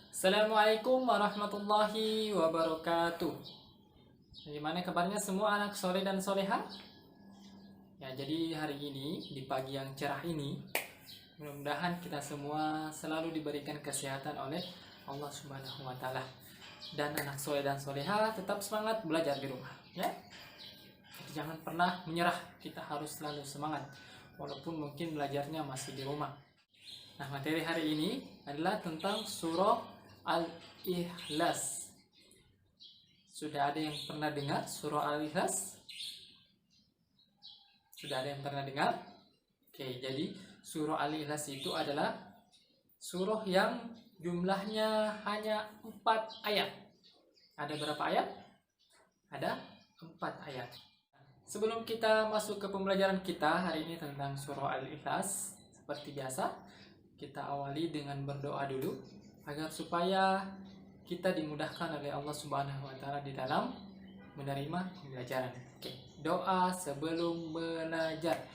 Assalamualaikum warahmatullahi wabarakatuh. Bagaimana kabarnya semua anak soleh dan soleha? Ya, jadi hari ini di pagi yang cerah ini, mudah-mudahan kita semua selalu diberikan kesehatan oleh Allah Subhanahu wa taala. Dan anak soleh dan soleha tetap semangat belajar di rumah, ya. Jadi jangan pernah menyerah, kita harus selalu semangat walaupun mungkin belajarnya masih di rumah. Nah, materi hari ini adalah tentang surah Al-Ikhlas. Sudah ada yang pernah dengar surah Al-Ikhlas? Sudah ada yang pernah dengar? Oke, jadi surah Al-Ikhlas itu adalah surah yang jumlahnya hanya 4 ayat. Ada berapa ayat? Ada 4 ayat. Sebelum kita masuk ke pembelajaran kita hari ini tentang surah Al-Ikhlas, seperti biasa, kita awali dengan berdoa dulu agar supaya kita dimudahkan oleh Allah Subhanahu wa taala di dalam menerima pembelajaran. Oke, doa sebelum belajar.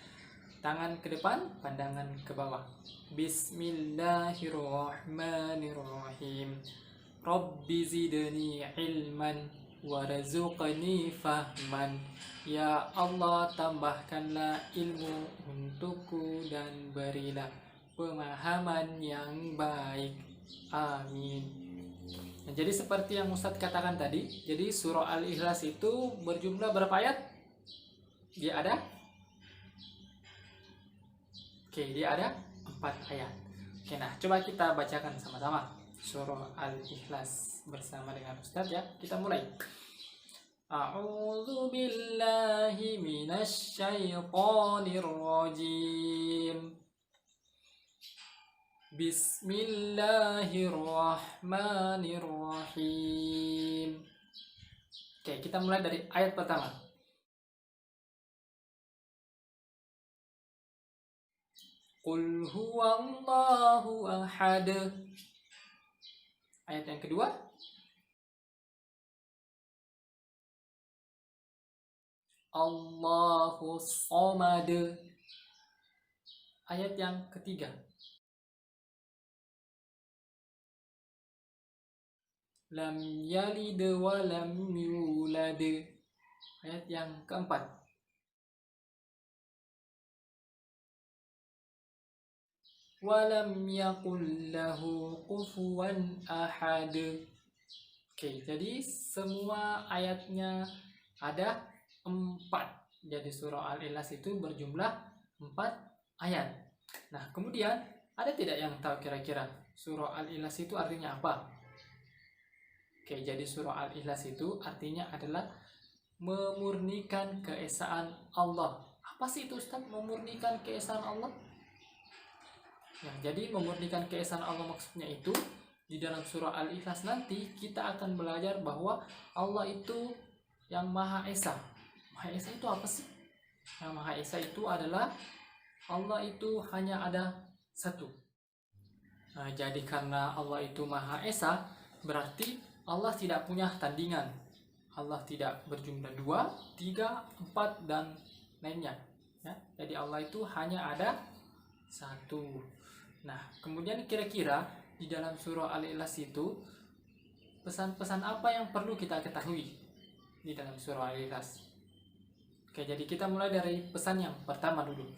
Tangan ke depan, pandangan ke bawah. Bismillahirrahmanirrahim. Rabbi zidni ilman warzuqni fahman. Ya Allah, tambahkanlah ilmu untukku dan berilah pemahaman yang baik. Amin. Nah, jadi seperti yang Ustadz katakan tadi, jadi surah Al-Ikhlas itu berjumlah berapa ayat? Dia ada? Oke, dia ada 4 ayat. Oke, nah coba kita bacakan sama-sama surah Al-Ikhlas bersama dengan Ustadz ya. Kita mulai. A'udzu billahi minasy syaithanir rajim. Bismillahirrahmanirrahim. Oke, kita mulai dari ayat pertama. Qul huwallahu ahad. Ayat yang kedua. Allahus samad. Ayat yang ketiga. Lam yalid wa lam yulad. Ayat yang keempat. Wa lam yakul lahu kufuwan ahad. Oke, jadi semua ayatnya ada 4. Jadi surah Al-Ikhlas itu berjumlah 4 ayat. Nah, kemudian ada tidak yang tahu kira-kira surah Al-Ikhlas itu artinya apa? Oke, jadi surah Al-Ikhlas itu artinya adalah memurnikan keesaan Allah. Apa sih itu Ustaz, memurnikan keesaan Allah? Ya, jadi memurnikan keesaan Allah maksudnya itu di dalam surah Al-Ikhlas nanti kita akan belajar bahwa Allah itu yang Maha Esa. Maha Esa itu apa sih? Yang Maha Esa itu adalah Allah itu hanya ada satu. Nah, jadi karena Allah itu Maha Esa, berarti Allah tidak punya tandingan. Allah tidak berjumlah 2, 3, 4 dan lainnya. Ya, jadi Allah itu hanya ada satu. Nah, kemudian kira-kira di dalam surah Al-Ikhlas itu pesan-pesan apa yang perlu kita ketahui di dalam surah Al-Ikhlas? Oke, jadi kita mulai dari pesan yang pertama dulu.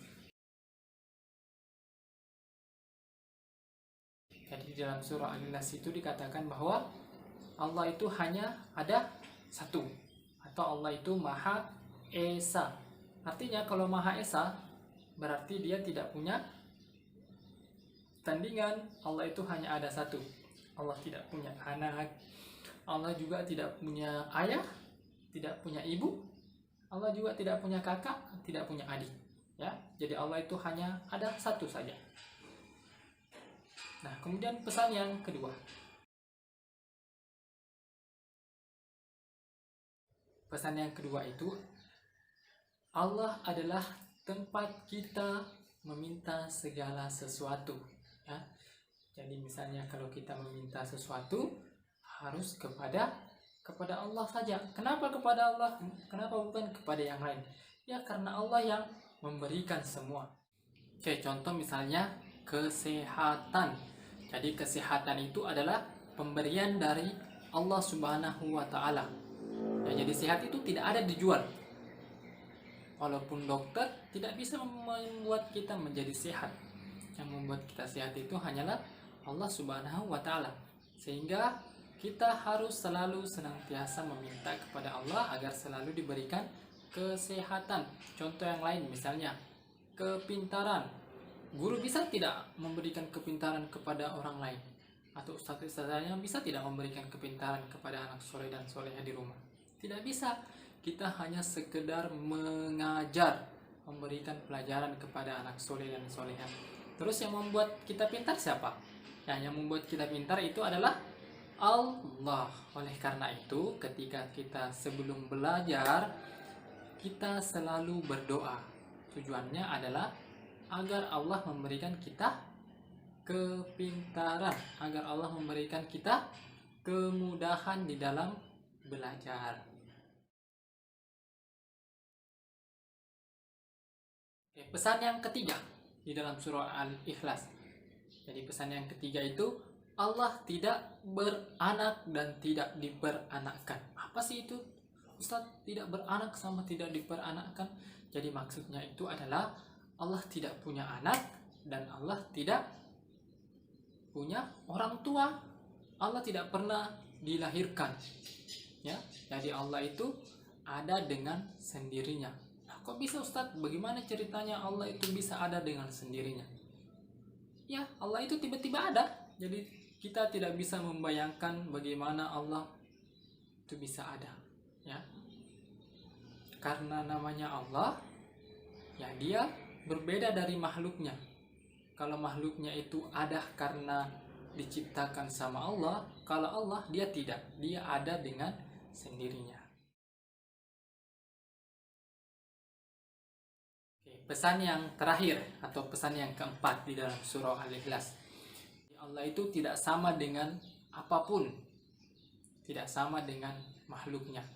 Jadi di dalam surah Al-Ikhlas itu dikatakan bahwa Allah itu hanya ada satu, atau Allah itu Maha Esa. Artinya kalau Maha Esa berarti dia tidak punya tandingan. Allah itu hanya ada satu. Allah tidak punya anak. Allah juga tidak punya ayah, tidak punya ibu. Allah juga tidak punya kakak, tidak punya adik. Ya, jadi Allah itu hanya ada satu saja. Nah, kemudian pesan yang kedua. Pesan yang kedua itu, Allah adalah tempat kita meminta segala sesuatu. Ya. Jadi misalnya kalau kita meminta sesuatu harus kepada Allah saja. Kenapa kepada Allah? Kenapa bukan kepada yang lain? Ya karena Allah yang memberikan semua. Oke, contoh misalnya kesehatan. Jadi kesehatan itu adalah pemberian dari Allah Subhanahu wa Ta'ala. Ya, jadi sehat itu tidak ada dijual. Walaupun dokter tidak bisa membuat kita menjadi sehat. Yang membuat kita sehat itu hanyalah Allah Subhanahu wa Ta'ala. Sehingga kita harus selalu senantiasa meminta kepada Allah agar selalu diberikan kesehatan. Contoh yang lain misalnya kepintaran. Guru bisa tidak memberikan kepintaran kepada orang lain? Atau ustaz-ustaznya bisa tidak memberikan kepintaran kepada anak soleh dan soleha di rumah? Tidak bisa. Kita hanya sekedar mengajar, memberikan pelajaran kepada anak soleh dan soleha. Terus yang membuat kita pintar siapa? Ya, yang membuat kita pintar itu adalah Allah. Oleh karena itu, ketika kita sebelum belajar, kita selalu berdoa. Tujuannya adalah agar Allah memberikan kita kepintaran, agar Allah memberikan kita kemudahan di dalam belajar. Pesan yang ketiga di dalam surah Al-Ikhlas. Jadi pesan yang ketiga itu Allah tidak beranak dan tidak diperanakkan. Apa sih itu? Ustaz, tidak beranak sama tidak diperanakkan. Jadi maksudnya itu adalah Allah tidak punya anak dan Allah tidak punya orang tua. Allah tidak pernah dilahirkan. Ya, jadi Allah itu ada dengan sendirinya. Nah, kok bisa Ustaz? Bagaimana ceritanya Allah itu bisa ada dengan sendirinya? Ya, Allah itu tiba-tiba ada. Jadi kita tidak bisa membayangkan bagaimana Allah itu bisa ada. Ya, karena namanya Allah, ya dia berbeda dari makhluknya. Kalau makhluknya itu ada karena diciptakan sama Allah, kalau Allah dia tidak, dia ada dengan sendirinya. Oke, pesan yang terakhir atau pesan yang keempat di dalam surah Al-Ikhlas. Allah itu tidak sama dengan apapun, tidak sama dengan makhluknya.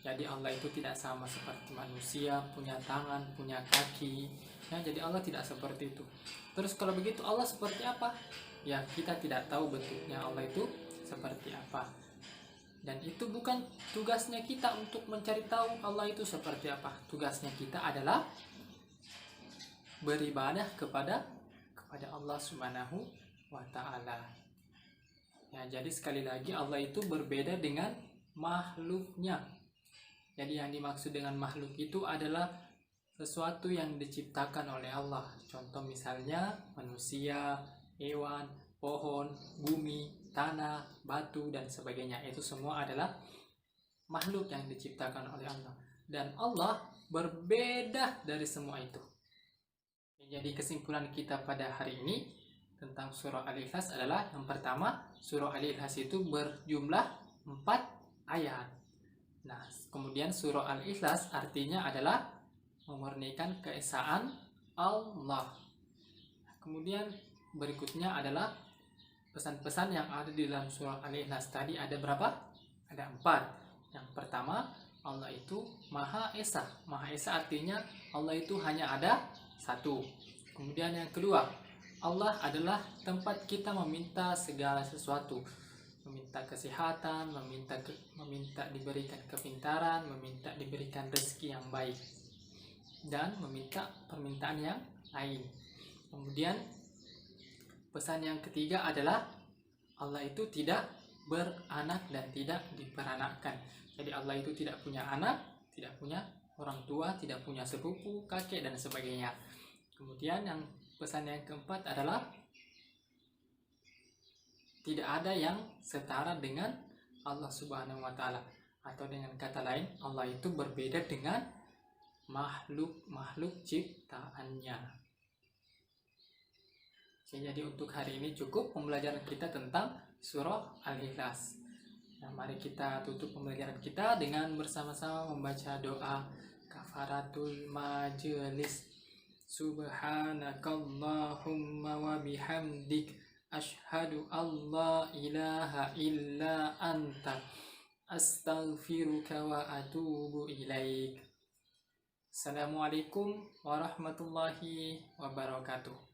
Jadi Allah itu tidak sama seperti manusia, punya tangan, punya kaki. Ya, jadi Allah tidak seperti itu. Terus kalau begitu Allah seperti apa? Ya, kita tidak tahu bentuknya Allah itu seperti apa. Dan itu bukan tugasnya kita untuk mencari tahu Allah itu seperti apa. Tugasnya kita adalah beribadah kepada Allah Subhanahu wa Ta'ala. Ya, jadi sekali lagi Allah itu berbeda dengan makhluknya. Jadi yang dimaksud dengan makhluk itu adalah sesuatu yang diciptakan oleh Allah. Contoh misalnya manusia, hewan, pohon, bumi, tanah, batu, dan sebagainya. Itu semua adalah makhluk yang diciptakan oleh Allah. Dan Allah berbeda dari semua itu. Jadi kesimpulan kita pada hari ini tentang surah Al-Ikhlas adalah yang pertama, surah Al-Ikhlas itu berjumlah 4 ayat. Nah, kemudian surah Al-Ikhlas artinya adalah memurnikan keesaan Allah. Kemudian berikutnya adalah pesan-pesan yang ada di dalam surah Al-Ikhlas. Tadi ada berapa? Ada 4. Yang pertama, Allah itu Maha Esa. Maha Esa artinya Allah itu hanya ada satu. Kemudian yang kedua, Allah adalah tempat kita meminta segala sesuatu. Meminta kesehatan, meminta diberikan kepintaran, meminta diberikan rezeki yang baik, dan meminta permintaan yang lain. Kemudian pesan yang ketiga adalah Allah itu tidak beranak dan tidak diperanakkan. Jadi Allah itu tidak punya anak, tidak punya orang tua, tidak punya sepupu, kakek, dan sebagainya. Kemudian yang pesan yang keempat adalah tidak ada yang setara dengan Allah Subhanahu wa Ta'ala. Atau dengan kata lain, Allah itu berbeda dengan makhluk-makhluk ciptaannya. Jadi untuk hari ini cukup pembelajaran kita tentang surah Al-Ikhlas. Nah, mari kita tutup pembelajaran kita dengan bersama-sama membaca doa kafaratul majelis. Subhanakallahumma wa bihamdik asyhadu alla ilaha illa anta astaghfiruka wa atubu ilaik. Assalamualaikum warahmatullahi wabarakatuh.